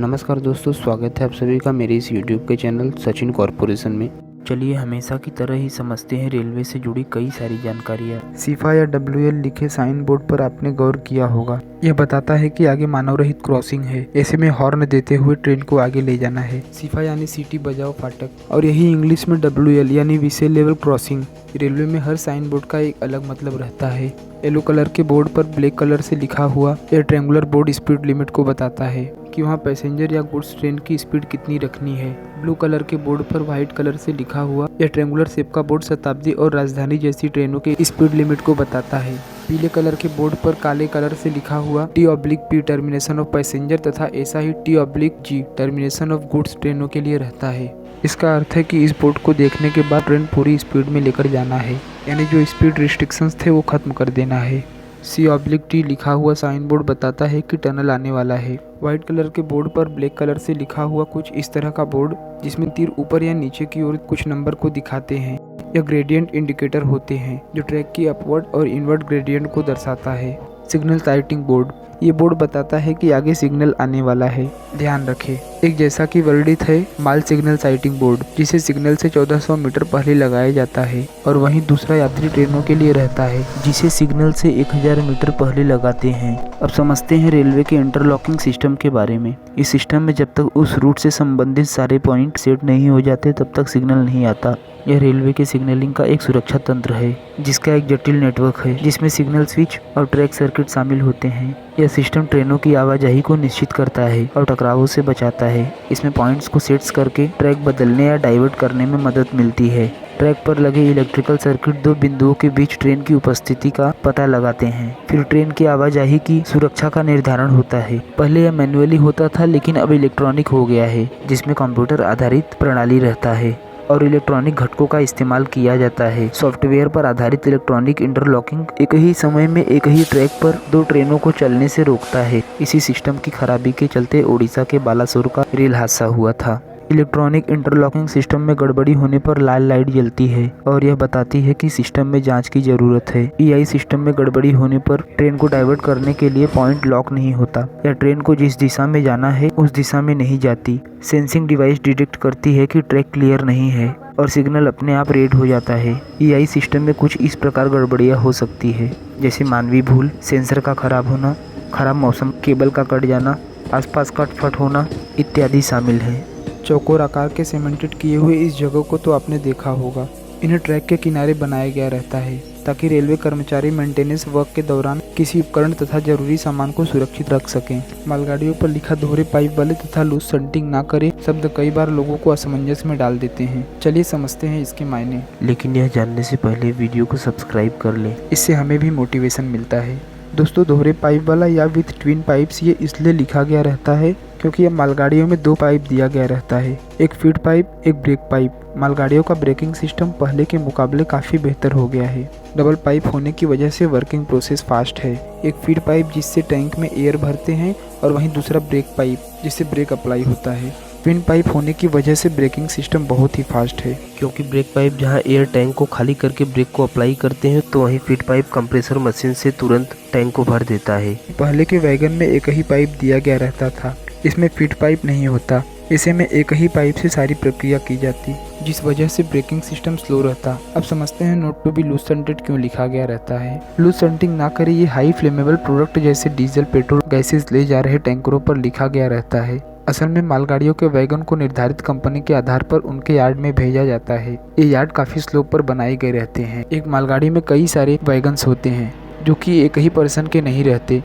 नमस्कार दोस्तों, स्वागत है आप सभी का मेरे इस यूट्यूब के चैनल सचिन कॉर्पोरेशन में। चलिए हमेशा की तरह ही समझते हैं रेलवे से जुड़ी कई सारी जानकारियाँ। सिफा या WL लिखे साइन बोर्ड पर आपने गौर किया होगा। यह बताता है कि आगे मानव रहित क्रॉसिंग है। ऐसे में हॉर्न देते हुए ट्रेन को आगे ले जाना है। सिफा यानी सीटी बजाओ फाटक, और यही इंग्लिश में WL यानी विशेष लेवल क्रॉसिंग। रेलवे में हर साइन बोर्ड का एक अलग मतलब रहता है। येलो कलर के बोर्ड पर ब्लैक कलर से लिखा हुआ यह ट्रायंगुलर बोर्ड स्पीड लिमिट को बताता है कि वहाँ पैसेंजर या गुड्स ट्रेन की स्पीड कितनी रखनी है। ब्लू कलर के बोर्ड पर व्हाइट कलर से लिखा हुआ यह ट्रायंगुलर शेप का बोर्ड शताब्दी और राजधानी जैसी ट्रेनों के स्पीड लिमिट को बताता है। पीले कलर के बोर्ड पर काले कलर से लिखा हुआ T/P टर्मिनेशन ऑफ पैसेंजर तथा ऐसा ही T/G टर्मिनेशन ऑफ गुड्स ट्रेनों के लिए रहता है। इसका अर्थ है कि इस बोर्ड को देखने के बाद ट्रेन पूरी स्पीड में लेकर जाना है, यानी जो स्पीड रिस्ट्रिक्शंस थे वो खत्म कर देना है। C/T लिखा हुआ साइन बोर्ड बताता है कि टनल आने वाला है। व्हाइट कलर के बोर्ड पर ब्लैक कलर से लिखा हुआ कुछ इस तरह का बोर्ड जिसमें तीर ऊपर या नीचे की ओर कुछ नंबर को दिखाते हैं। यह ग्रेडियंट इंडिकेटर होते हैं जो ट्रैक की अपवर्ड और इनवर्ड ग्रेडियंट को दर्शाता है। सिग्नल साइटिंग बोर्ड, ये बोर्ड बताता है कि आगे सिग्नल आने वाला है, ध्यान रखें। एक जैसा कि वर्णित है माल सिग्नल साइटिंग बोर्ड, जिसे सिग्नल से 1400 मीटर पहले लगाया जाता है, और वहीं दूसरा यात्री ट्रेनों के लिए रहता है जिसे सिग्नल से 1000 मीटर पहले लगाते हैं। अब समझते हैं रेलवे के इंटरलॉकिंग सिस्टम के बारे में। इस सिस्टम में जब तक उस रूट से संबंधित सारे पॉइंट सेट नहीं हो जाते तब तक सिग्नल नहीं आता। यह रेलवे के सिग्नलिंग का एक सुरक्षा तंत्र है जिसका एक जटिल नेटवर्क है जिसमें सिग्नल स्विच और ट्रैक सर्किट शामिल होते हैं। यह सिस्टम ट्रेनों की आवाजाही को निश्चित करता है और टकरावों से बचाता है। इसमें पॉइंट्स को सेट्स करके ट्रैक बदलने या डाइवर्ट करने में मदद मिलती है। ट्रैक पर लगे इलेक्ट्रिकल सर्किट दो बिंदुओं के बीच ट्रेन की उपस्थिति का पता लगाते हैं। फिर ट्रेन की आवाजाही की सुरक्षा का निर्धारण होता है। पहले यह मैन्युअली होता था, लेकिन अब इलेक्ट्रॉनिक हो गया है जिसमें कंप्यूटर आधारित प्रणाली रहता है और इलेक्ट्रॉनिक घटकों का इस्तेमाल किया जाता है। सॉफ्टवेयर पर आधारित इलेक्ट्रॉनिक इंटरलॉकिंग एक ही समय में एक ही ट्रैक पर दो ट्रेनों को चलने से रोकता है। इसी सिस्टम की खराबी के चलते ओडिशा के बालासोर का रेल हादसा हुआ था। इलेक्ट्रॉनिक इंटरलॉकिंग सिस्टम में गड़बड़ी होने पर लाल लाइट जलती है और यह बताती है कि सिस्टम में जांच की जरूरत है। EI सिस्टम में गड़बड़ी होने पर ट्रेन को डाइवर्ट करने के लिए पॉइंट लॉक नहीं होता या ट्रेन को जिस दिशा में जाना है उस दिशा में नहीं जाती। सेंसिंग डिवाइस डिटेक्ट करती है कि ट्रैक क्लियर नहीं है और सिग्नल अपने आप रेड हो जाता है। EI सिस्टम में कुछ इस प्रकार गड़बड़ियाँ हो सकती है, जैसे मानवीय भूल, सेंसर का खराब होना, खराब मौसम, केबल का कट जाना, आसपास कट फट होना इत्यादि शामिल है। चौकोर आकार के सीमेंटेड किए हुए इस जगह को तो आपने देखा होगा। इन्हें ट्रैक के किनारे बनाया गया रहता है ताकि रेलवे कर्मचारी मेंटेनेंस वर्क के दौरान किसी उपकरण तथा जरूरी सामान को सुरक्षित रख सकें। मालगाड़ियों पर लिखा दोहरे पाइप वाले तथा लूज शंटिंग ना करे शब्द कई बार लोगों को असमंजस में डाल देते हैं। चलिए समझते हैं इसके मायने। लेकिन यह जानने से पहले वीडियो को सब्सक्राइब कर लें, इससे हमें भी मोटिवेशन मिलता है। दोस्तों, दोहरे पाइप वाला या विथ ट्विन पाइप्स ये इसलिए लिखा गया रहता है क्योंकि यह मालगाड़ियों में दो पाइप दिया गया रहता है, एक फीड पाइप, एक ब्रेक पाइप। मालगाड़ियों का ब्रेकिंग सिस्टम पहले के मुकाबले काफ़ी बेहतर हो गया है। डबल पाइप होने की वजह से वर्किंग प्रोसेस फास्ट है। एक फीड पाइप जिससे टैंक में एयर भरते हैं और वहीं दूसरा ब्रेक पाइप जिससे ब्रेक अप्लाई होता है। ट्विन पाइप होने की वजह से ब्रेकिंग सिस्टम बहुत ही फास्ट है, क्योंकि ब्रेक पाइप जहां एयर टैंक को खाली करके ब्रेक को अप्लाई करते हैं तो वहीं फीड पाइप कंप्रेसर मशीन से तुरंत टैंक को भर देता है। पहले के वैगन में एक ही पाइप दिया गया रहता था, इसमें फीड पाइप नहीं होता। इसे में एक ही पाइप से सारी प्रक्रिया की जाती, जिस वजह से ब्रेकिंग सिस्टम स्लो रहता। अब समझते हैं not to be loose shunted क्यों लिखा गया रहता है। लूज शंटिंग ना करे ये हाई फ्लेमेबल प्रोडक्ट जैसे डीजल, पेट्रोल गैसेस ले जा रहे टैंकरों पर लिखा गया रहता है। असल में मालगाड़ियों के वैगन को निर्धारित कंपनी के आधार पर उनके यार्ड में भेजा जाता है। ये यार्ड काफी स्लोप पर बनाए गए रहते हैं। एक मालगाड़ी में कई सारे वैगन्स होते हैं जो कि एक ही पर्सन के नहीं रहते।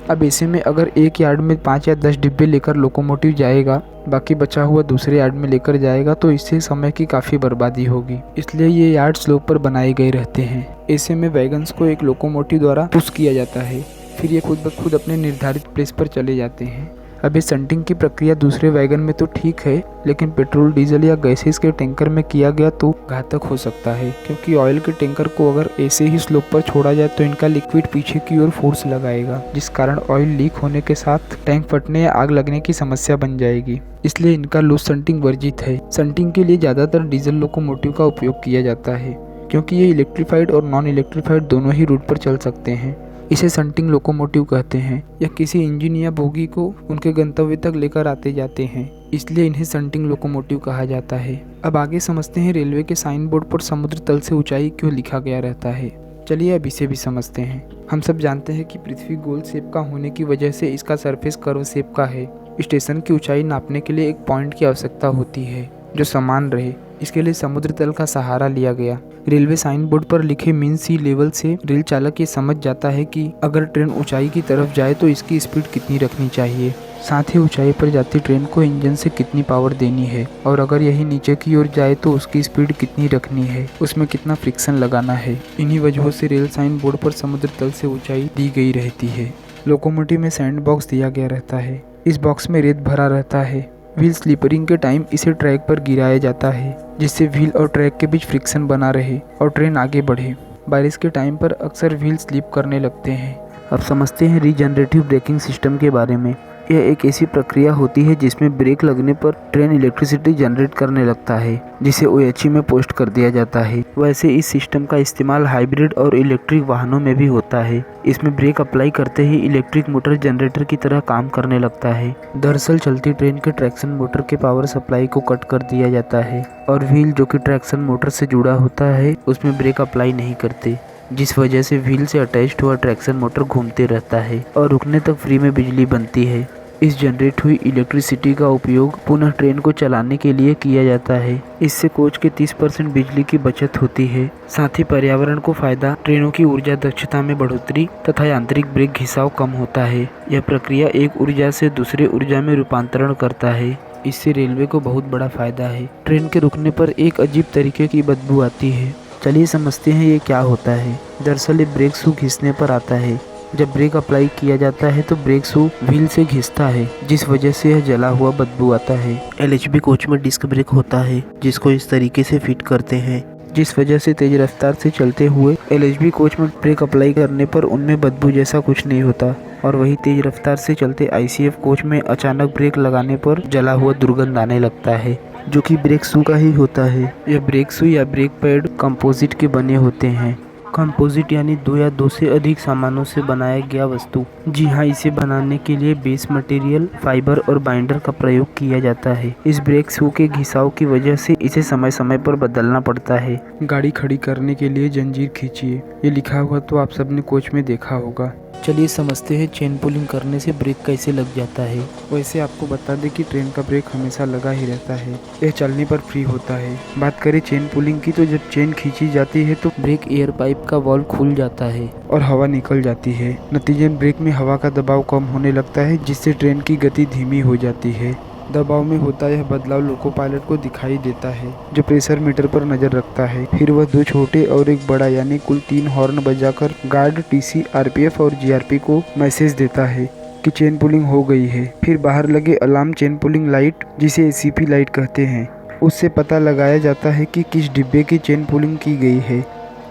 अब ऐसे में अगर एक यार्ड में 5 या 10 डिब्बे लेकर लोकोमोटिव जाएगा, बाकी बचा हुआ दूसरे यार्ड में लेकर जाएगा तो इससे समय की काफ़ी बर्बादी होगी। इसलिए ये यार्ड स्लोप पर बनाए गए रहते हैं। ऐसे में वैगन्स को एक लोकोमोटिव द्वारा पुश किया जाता है, फिर ये खुद ब खुद अपने निर्धारित प्लेस पर चले जाते हैं। अब ये शंटिंग की प्रक्रिया दूसरे वैगन में तो ठीक है, लेकिन पेट्रोल, डीजल या गैसेस के टैंकर में किया गया तो घातक हो सकता है, क्योंकि ऑयल के टैंकर को अगर ऐसे ही स्लोप पर छोड़ा जाए तो इनका लिक्विड पीछे की ओर फोर्स लगाएगा, जिस कारण ऑयल लीक होने के साथ टैंक फटने या आग लगने की समस्या बन जाएगी। इसलिए इनका लूज शंटिंग वर्जित है। शंटिंग के लिए ज़्यादातर डीजल लोकोमोटिव का उपयोग किया जाता है, क्योंकि ये इलेक्ट्रीफाइड और नॉन इलेक्ट्रीफाइड दोनों ही रूट पर चल सकते हैं। इसे शंटिंग लोकोमोटिव कहते हैं। यह किसी इंजन या बोगी को उनके गंतव्य तक लेकर आते जाते हैं, इसलिए इन्हें शंटिंग लोकोमोटिव कहा जाता है। अब आगे समझते हैं रेलवे के साइन बोर्ड पर समुद्र तल से ऊंचाई क्यों लिखा गया रहता है। चलिए अब इसे भी समझते हैं। हम सब जानते हैं कि पृथ्वी गोल शेप का होने की वजह से इसका सरफेस कर्व शेप का है। स्टेशन की ऊंचाई नापने के लिए एक पॉइंट की आवश्यकता होती है जो समान रहे। इसके लिए समुद्र तल का सहारा लिया गया। रेलवे साइन बोर्ड पर लिखे मीन सी लेवल से रेल चालक ये समझ जाता है कि अगर ट्रेन ऊंचाई की तरफ जाए तो इसकी स्पीड कितनी रखनी चाहिए, साथ ही ऊंचाई पर जाती ट्रेन को इंजन से कितनी पावर देनी है, और अगर यही नीचे की ओर जाए तो उसकी स्पीड कितनी रखनी है, उसमें कितना फ्रिक्शन लगाना है। इन्हीं वजहों से रेल साइन बोर्ड पर समुद्र तल से ऊंचाई दी गई रहती है। लोकोमोटिव में सैंड बॉक्स दिया गया रहता है। इस बॉक्स में रेत भरा रहता है। व्हील स्लीपरिंग के टाइम इसे ट्रैक पर गिराया जाता है जिससे व्हील और ट्रैक के बीच फ्रिक्शन बना रहे और ट्रेन आगे बढ़े। बारिश के टाइम पर अक्सर व्हील स्लिप करने लगते हैं। अब समझते हैं रीजनरेटिव ब्रेकिंग सिस्टम के बारे में। यह एक ऐसी प्रक्रिया होती है जिसमें ब्रेक लगने पर ट्रेन इलेक्ट्रिसिटी जनरेट करने लगता है जिसे OHE में पोस्ट कर दिया जाता है। वैसे इस सिस्टम का इस्तेमाल हाइब्रिड और इलेक्ट्रिक वाहनों में भी होता है। इसमें ब्रेक अप्लाई करते ही इलेक्ट्रिक मोटर जनरेटर की तरह काम करने लगता है। दरअसल चलती ट्रेन के ट्रैक्शन मोटर के पावर सप्लाई को कट कर दिया जाता है और व्हील जो कि ट्रैक्शन मोटर से जुड़ा होता है उसमें ब्रेक अप्लाई नहीं करते, जिस वजह से व्हील से अटैच्ड हुआ ट्रैक्शन मोटर घूमते रहता है और रुकने तक फ्री में बिजली बनती है। इस जनरेट हुई इलेक्ट्रिसिटी का उपयोग पुनः ट्रेन को चलाने के लिए किया जाता है। इससे कोच के 30% बिजली की बचत होती है। साथ ही पर्यावरण को फायदा, ट्रेनों की ऊर्जा दक्षता में बढ़ोतरी तथा यांत्रिक ब्रेक घिसाव कम होता है। यह प्रक्रिया एक ऊर्जा से दूसरे ऊर्जा में रूपांतरण करता है। इससे रेलवे को बहुत बड़ा फायदा है। ट्रेन के रुकने पर एक अजीब तरीके की बदबू आती है। चलिए समझते हैं ये क्या होता है। दरअसल ये ब्रेक शू घिसने पर आता है। जब ब्रेक अप्लाई किया जाता है तो ब्रेक शू व्हील से घिसता है जिस वजह से यह जला हुआ बदबू आता है। LHB कोच में डिस्क ब्रेक होता है जिसको इस तरीके से फिट करते हैं, जिस वजह से तेज रफ्तार से चलते हुए LHB कोच में ब्रेक अप्लाई करने पर उनमें बदबू जैसा कुछ नहीं होता। और वही तेज रफ्तार से चलते ICF कोच में अचानक ब्रेक लगाने पर जला हुआ दुर्गंध आने लगता है जो कि ब्रेक शू का ही होता है। यह ब्रेक शू या ब्रेक पैड कंपोजिट के बने होते हैं। कंपोजिट यानी दो या दो से अधिक सामानों से बनाया गया वस्तु। जी हाँ, इसे बनाने के लिए बेस मटेरियल, फाइबर और बाइंडर का प्रयोग किया जाता है। इस ब्रेक शू के घिसाव की वजह से इसे समय समय पर बदलना पड़ता है। गाड़ी खड़ी करने के लिए जंजीर खींचिए, ये लिखा हुआ तो आप सबने कोच में देखा होगा। चलिए समझते हैं चेन पुलिंग करने से ब्रेक कैसे लग जाता है। वैसे आपको बता दें कि ट्रेन का ब्रेक हमेशा लगा ही रहता है, यह चलने पर फ्री होता है। बात करें चेन पुलिंग की तो जब चेन खींची जाती है तो ब्रेक एयर पाइप का वॉल्व खुल जाता है और हवा निकल जाती है। नतीजन ब्रेक में हवा का दबाव कम होने लगता है जिससे ट्रेन की गति धीमी हो जाती है। दबाव में होता यह बदलाव लोको पायलट को दिखाई देता है जो प्रेशर मीटर पर नजर रखता है। फिर वह 2 छोटे और एक बड़ा यानी कुल 3 हॉर्न बजाकर गार्ड, TC, RPF और GRP को मैसेज देता है कि चेन पुलिंग हो गई है। फिर बाहर लगे अलार्म चेन पुलिंग लाइट, जिसे ACP लाइट कहते हैं, उससे पता लगाया जाता है कि किस डिब्बे की चेन पुलिंग की गई है।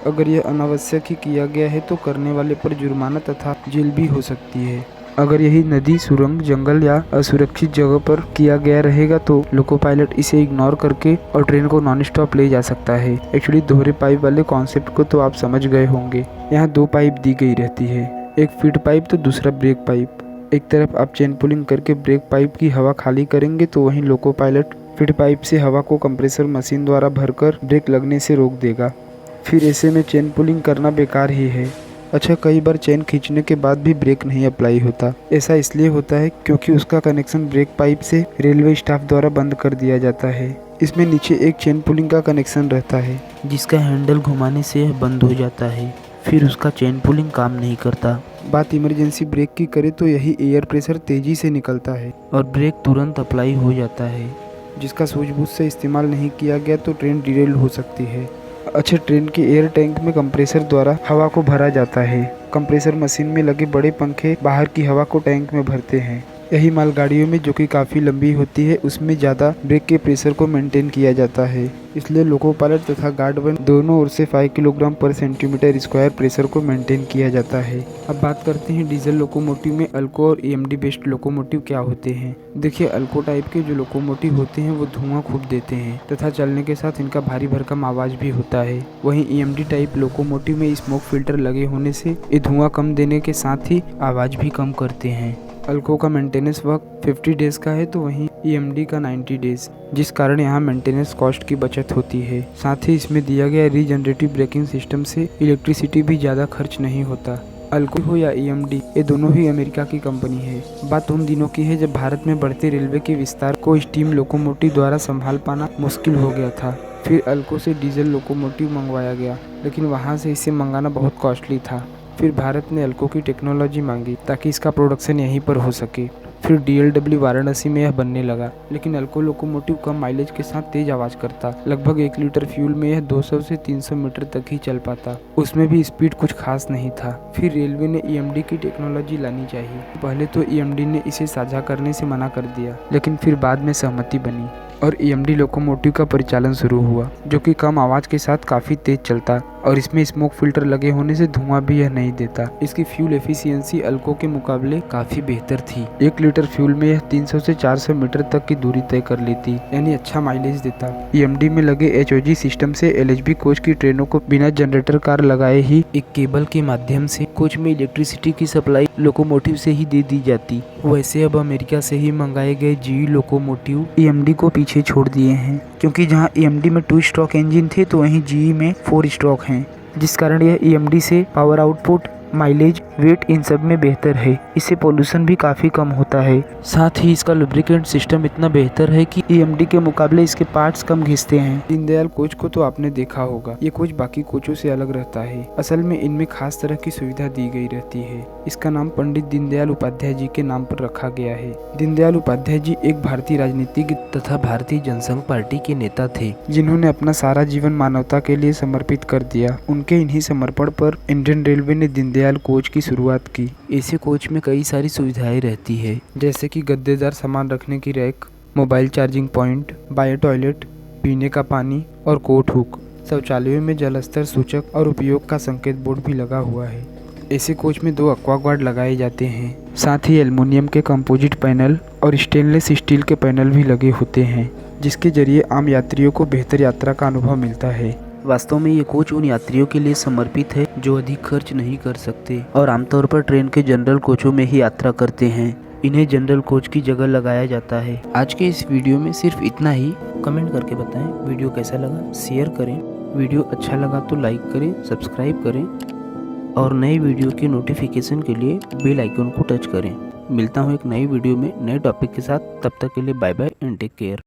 अगर यह अनावश्यक ही किया गया है तो करने वाले पर जुर्माना तथा जेल भी हो सकती है। अगर यही नदी, सुरंग, जंगल या असुरक्षित जगह पर किया गया रहेगा तो लोको पायलट इसे इग्नोर करके और ट्रेन को नॉन स्टॉप ले जा सकता है। एक्चुअली दोहरे पाइप वाले कॉन्सेप्ट को तो आप समझ गए होंगे। यहाँ 2 पाइप दी गई रहती है, एक फीड पाइप तो दूसरा ब्रेक पाइप। एक तरफ आप चेन पुलिंग करके ब्रेक पाइप की हवा खाली करेंगे तो वहीं लोको पायलट फीड पाइप से हवा को कंप्रेसर मशीन द्वारा भरकर ब्रेक लगने से रोक देगा। फिर ऐसे में चेन पुलिंग करना बेकार ही है। अच्छा, कई बार चेन खींचने के बाद भी ब्रेक नहीं अप्लाई होता। ऐसा इसलिए होता है क्योंकि उसका कनेक्शन ब्रेक पाइप से रेलवे स्टाफ द्वारा बंद कर दिया जाता है। इसमें नीचे एक चेन पुलिंग का कनेक्शन रहता है जिसका हैंडल घुमाने से यह बंद हो जाता है, फिर उसका चेन पुलिंग काम नहीं करता। बात इमरजेंसी ब्रेक की करे तो यही एयर प्रेशर तेजी से निकलता है और ब्रेक तुरंत अप्लाई हो जाता है, जिसका सूझबूझ से इस्तेमाल नहीं किया गया तो ट्रेन डिरेल हो सकती है। अच्छा, ट्रेन के एयर टैंक में कंप्रेसर द्वारा हवा को भरा जाता है। कंप्रेसर मशीन में लगे बड़े पंखे बाहर की हवा को टैंक में भरते हैं। यही मालगाड़ियों में जो कि काफ़ी लंबी होती है उसमें ज़्यादा ब्रेक के प्रेशर को मेंटेन किया जाता है, इसलिए लोको पायलट तथा गार्ड वन दोनों ओर से 5 किलोग्राम पर सेंटीमीटर स्क्वायर प्रेशर को मेंटेन किया जाता है। अब बात करते हैं डीजल लोकोमोटिव में अल्को और ईएमडी बेस्ड लोकोमोटिव क्या होते हैं। देखिए, अल्को टाइप के जो लोकोमोटिव होते हैं वो धुआं खूब देते हैं तथा चलने के साथ इनका भारी भरकम आवाज़ भी होता है। वहीं ईएमडी टाइप लोकोमोटिव में स्मोक फिल्टर लगे होने से ये धुआं कम देने के साथ ही आवाज़ भी कम करते हैं। अल्को का मेंटेनेंस वक्त 50 डेज का है तो वहीं ईएमडी का 90 डेज, जिस कारण यहाँ मेंटेनेंस कॉस्ट की बचत होती है। साथ ही इसमें दिया गया रीजनरेटिव ब्रेकिंग सिस्टम से इलेक्ट्रिसिटी भी ज़्यादा खर्च नहीं होता। अल्को हो या ईएमडी, ये दोनों ही अमेरिका की कंपनी है। बात उन दिनों की है जब भारत में बढ़ते रेलवे के विस्तार को स्टीम लोकोमोटिव द्वारा संभाल पाना मुश्किल हो गया था। फिर अल्को से डीजल लोकोमोटिव मंगवाया गया, लेकिन वहाँ से इसे मंगाना बहुत कॉस्टली था। फिर भारत ने अल्को की टेक्नोलॉजी मांगी ताकि इसका प्रोडक्शन यहीं पर हो सके। फिर डीएलडब्ल्यू वाराणसी में यह बनने लगा, लेकिन अल्को लोकोमोटिव कम माइलेज के साथ तेज आवाज़ करता। लगभग 1 लीटर फ्यूल में यह 200 से 300 मीटर तक ही चल पाता, उसमें भी स्पीड कुछ खास नहीं था। फिर रेलवे ने ईएमडी की टेक्नोलॉजी लानी चाहिए। पहले तो ईएमडी ने इसे साझा करने से मना कर दिया, लेकिन फिर बाद में सहमति बनी और ईएमडी लोकोमोटिव का परिचालन शुरू हुआ, जो कि कम आवाज़ के साथ काफ़ी तेज चलता और इसमें स्मोक फिल्टर लगे होने से धुआं भी यह नहीं देता। इसकी फ्यूल एफिशिएंसी अल्को के मुकाबले काफ़ी बेहतर थी। 1 लीटर फ्यूल में यह 300 से 400 मीटर तक की दूरी तय कर लेती, यानी अच्छा माइलेज देता। ईएमडी में लगे एचओजी सिस्टम से एलएचबी कोच की ट्रेनों को बिना जनरेटर कार लगाए ही एक केबल के माध्यम से कोच में इलेक्ट्रिसिटी की सप्लाई लोकोमोटिव से ही दे दी जाती। वैसे अब अमेरिका से ही मंगाए गए जीई लोकोमोटिव ईएमडी को पीछे छोड़ दिए हैं, क्योंकि जहां ईएमडी में 2 स्ट्रोक इंजन थे तो वहीं जीई में 4 स्ट्रोक हैं, जिस कारण यह ईएमडी से पावर आउटपुट, माइलेज, वेट इन सब में बेहतर है। इससे पोल्यूशन भी काफ़ी कम होता है। साथ ही इसका लुब्रिकेंट सिस्टम इतना बेहतर है कि ईएमडी के मुकाबले इसके पार्ट्स कम घिसते हैं। दीनदयाल कोच को तो आपने देखा होगा, ये कोच बाकी कोचों से अलग रहता है। असल में इनमें खास तरह की सुविधा दी गई रहती है। इसका नाम पंडित दीनदयाल उपाध्याय जी के नाम पर रखा गया है। दीनदयाल उपाध्याय जी एक भारतीय राजनीतिज्ञ तथा भारतीय जनसंघ पार्टी के नेता थे, जिन्होंने अपना सारा जीवन मानवता के लिए समर्पित कर दिया। उनके इन्हीं समर्पण पर इंडियन रेलवे ने दीनदयाल कोच की शुरुआत की। ऐसे कोच में कई सारी सुविधाएं रहती है, जैसे कि गद्देदार सामान रखने की rack, mobile charging point, bio toilet, पीने का पानी और कोट हुक। शौचालयों में जल स्तर सूचक और उपयोग का संकेत बोर्ड भी लगा हुआ है। ऐसे कोच में 2 एक्वा गार्ड लगाए जाते हैं। साथ ही एल्युमिनियम के कंपोजिट पैनल और स्टेनलेस स्टील के पैनल भी लगे होते हैं, जिसके जरिए आम यात्रियों को बेहतर यात्रा का अनुभव मिलता है। वास्तव में ये कोच उन यात्रियों के लिए समर्पित है जो अधिक खर्च नहीं कर सकते और आमतौर पर ट्रेन के जनरल कोचों में ही यात्रा करते हैं। इन्हें जनरल कोच की जगह लगाया जाता है। आज के इस वीडियो में सिर्फ इतना ही। कमेंट करके बताएं वीडियो कैसा लगा, शेयर करें। वीडियो अच्छा लगा तो लाइक करें, सब्सक्राइब करें और नए वीडियो की नोटिफिकेशन के लिए बेल आइकन को टच करें। मिलता हूँ एक नई वीडियो में नए टॉपिक के साथ। तब तक के लिए bye bye and take care.